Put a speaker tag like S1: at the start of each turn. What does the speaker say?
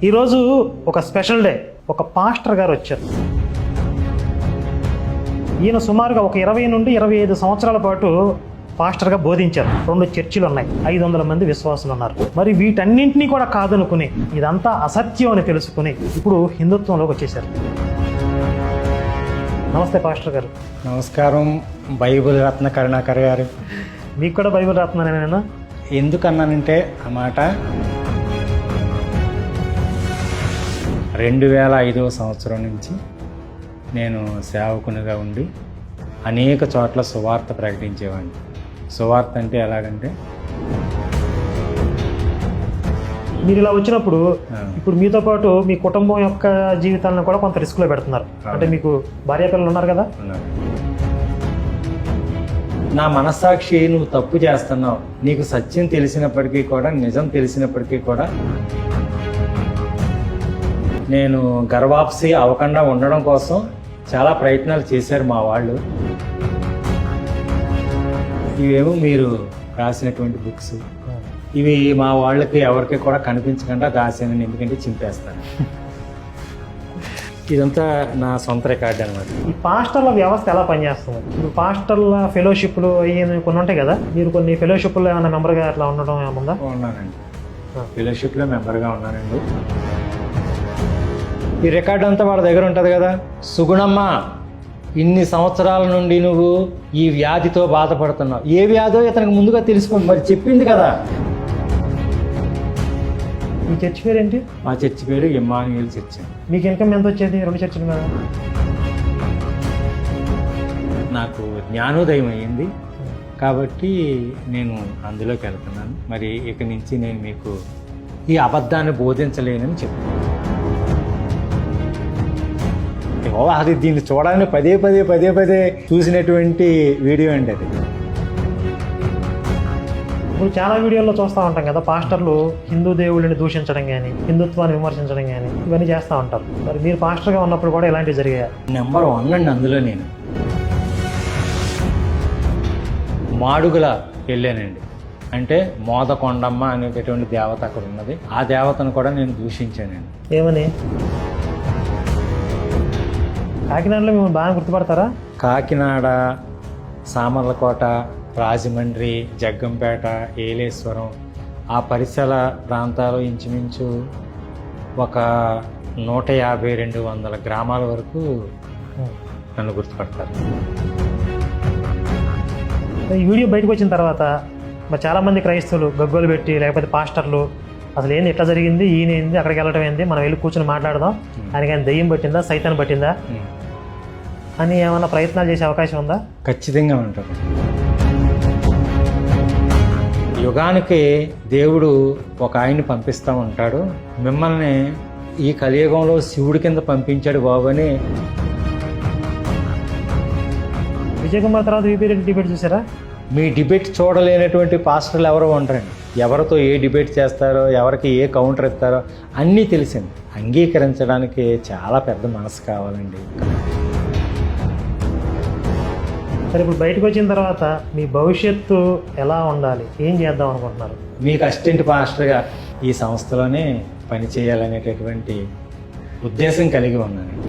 S1: ఈరోజు ఒక special day. ఒక పాస్టర్ గారు వచ్చారు. ఈయన సుమారుగా ఒక 20 నుండి 25 సంవత్సరాల పాటు పాస్టర్గా బోధించారు. 2 చర్చిలు ఉన్నాయి, 500 మంది విశ్వాసులు ఉన్నారు. మరి వీటన్నింటినీ కూడా కాదనుకుని ఇదంతా అసత్యం అని తెలుసుకుని ఇప్పుడు హిందుత్వంలోకి వచ్చేసారు. నమస్తే పాస్టర్ గారు.
S2: నమస్కారం. బైబిల్ రత్న కరుణాకర్ గారు.
S1: మీకు కూడా బైబిల్ రత్ననేనా?
S2: ఎందుకన్నానంటే ఆ మాట 2005వ సంవత్సరం నుంచి నేను సేవకునిగా ఉండి అనేక చోట్ల సువార్త ప్రకటించేవాడిని. సువార్త అంటే ఎలాగంటే
S1: మీరు ఇలా వచ్చినప్పుడు ఇప్పుడు మీతో పాటు మీ కుటుంబం యొక్క జీవితాలను కూడా కొంత రిస్క్లో పెడుతున్నారు. అంటే మీకు భార్య పిల్లలు ఉన్నారు కదా.
S2: నా మనస్సాక్షి నువ్వు తప్పు చేస్తున్నావు, నీకు సత్యం తెలిసినప్పటికీ కూడా, నిజం తెలిసినప్పటికీ కూడా నేను గర్వాప్సి అవ్వకుండా ఉండడం కోసం చాలా ప్రయత్నాలు చేశారు మా వాళ్ళు. ఇవేమో మీరు రాసినటువంటి బుక్స్, ఇవి మా వాళ్ళకి ఎవరికి కూడా కనిపించకుండా రాశాను, ఎందుకంటే చింపేస్తాను. ఇదంతా నా సొంత రికార్డ్ అనమాట.
S1: ఈ పాస్టర్ల వ్యవస్థ ఎలా పనిచేస్తుంది? ఇప్పుడు పాస్టర్ల ఫెలోషిప్లు అయ్యి కొన్ని ఉంటాయి కదా, మీరు కొన్ని ఫెలోషిప్లో ఏమైనా మెంబర్గా అట్లా ఉండడం ఏముందా?
S2: ఉన్నానండి, ఫెలోషిప్లో మెంబర్గా ఉన్నానండి. ఈ రికార్డ్ అంతా వాడి దగ్గర ఉంటుంది కదా. సుగుణమ్మ, ఇన్ని సంవత్సరాల నుండి నువ్వు ఈ వ్యాధితో బాధపడుతున్నావు. ఏ వ్యాధో ఇతనికి ముందుగా తెలుసుకోండి, మరి చెప్పింది కదా.
S1: మీ చర్చ్ పేరు ఏంటి?
S2: మా చర్చి పేరు ఇమ్మానుయేల్ చర్చ్.
S1: మీకు ఇన్కమ్ ఎంత వచ్చేది 2 చర్చిలు కదా? నాకు
S2: జ్ఞానోదయం అయ్యింది కాబట్టి నేను అందులోకి వెళ్తున్నాను. మరి ఇక నుంచి నేను మీకు ఈ అబద్ధాన్ని బోధించలేనని చెప్తాను. అది దీన్ని చూడాలని పదే పదే చూసినటువంటి వీడియో అండి అది.
S1: ఇప్పుడు చాలా వీడియోల్లో చూస్తూ ఉంటాం కదా, పాస్టర్లు హిందూ దేవుళ్ళని దూషించడం కానీ, హిందుత్వాన్ని విమర్శించడం కానీ ఇవన్నీ చేస్తూ ఉంటారు. మరి మీరు పాస్టర్గా ఉన్నప్పుడు కూడా ఇలాంటివి జరిగాయి?
S2: నెంబర్ 1 అండి అందులో. నేను మాడుగుల వెళ్ళానండి. అంటే మోదకొండమ్మ అనేటటువంటి దేవత అక్కడ ఉన్నది. ఆ దేవతను కూడా నేను దూషించానండి.
S1: ఏమని? కాకినాడలో మిమ్మల్ని బాగా గుర్తుపడతారా?
S2: కాకినాడ, సామర్లకోట, రాజమండ్రి, జగ్గంపేట, ఏలేశ్వరం ఆ పరిసర ప్రాంతాలు ఇంచుమించు ఒక 150-200 గ్రామాల వరకు నన్ను గుర్తుపడతారు.
S1: ఈ వీడియో బయటకు వచ్చిన తర్వాత మరి చాలామంది క్రైస్తవులు గగ్గోలు పెట్టి, లేకపోతే పాస్టర్లు అసలు ఏంది, ఎట్లా జరిగింది, ఈయన ఏంది, అక్కడికి వెళ్ళటం ఏంది, మనం వెళ్ళి కూర్చొని మాట్లాడదాం, ఆయనకి ఆయన దెయ్యం పట్టిందా, సైతాన్ని పట్టిందా అని ఏమైనా ప్రయత్నాలు చేసే అవకాశం ఉందా?
S2: ఖచ్చితంగా ఉంటుంది. యుగానికి దేవుడు ఒక ఆయన్ని పంపిస్తూ ఉంటాడు. మిమ్మల్ని ఈ కలియుగంలో శివుడి కింద పంపించాడు బాబు అని.
S1: విజయ్ కుమార్ తర్వాత వీపీరెడ్డి డిబేట్ చూసారా?
S2: మీ డిబేట్ చూడలేనటువంటి పాస్టర్లు ఎవరో ఉంటారండి. ఎవరితో ఏ డిబేట్ చేస్తారో, ఎవరికి ఏ కౌంటర్ ఇస్తారో అన్నీ తెలిసింది. అంగీకరించడానికి చాలా పెద్ద మనసు కావాలండి.
S1: సరే, ఇప్పుడు బయటకు వచ్చిన తర్వాత మీ భవిష్యత్తు ఎలా ఉండాలి, ఏం చేద్దాం అనుకుంటున్నారు?
S2: మీకు అసిస్టెంట్ పాస్టర్గా ఈ సంస్థలోనే పనిచేయాలనేటటువంటి ఉద్దేశం కలిగి ఉన్నాను.